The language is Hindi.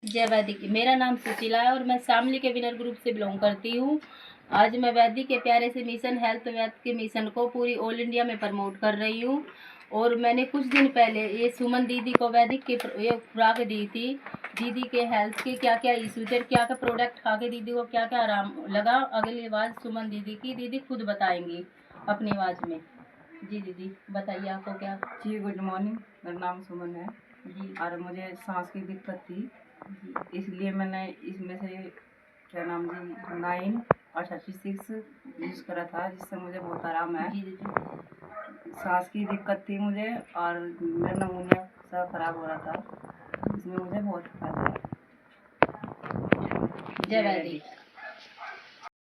जय वैदिक। मेरा नाम सुशीला है और मैं शामली के विनर ग्रुप से बिलोंग करती हूँ। आज मैं वैदिक के प्यारे से मिशन हेल्थ वेल्थ के मिशन को पूरी ऑल इंडिया में प्रमोट कर रही हूँ। और मैंने कुछ दिन पहले ये सुमन दीदी को वैदिक की ये खुराक दी थी। दीदी के हेल्थ के क्या क्या इशू थे, क्या क्या प्रोडक्ट खा के दीदी को क्या क्या आराम लगा, अगली आवाज़ सुमन दीदी की, दीदी खुद बताएंगी अपनी आवाज़ में। जी दीदी बताइए आपको क्या। जी गुड मॉर्निंग, मेरा नाम सुमन है जी और मुझे सांस की दिक्कत थी, इसलिए मैंने इसमें से क्या नाम जी 9 और 36 यूज़ करा था, जिससे मुझे बहुत आराम है। जी दीदी। सांस की दिक्कत थी मुझे और मेरा नमूनिया सा खराब हो रहा था, इसमें मुझे बहुत फायदा है। जय वैदिक।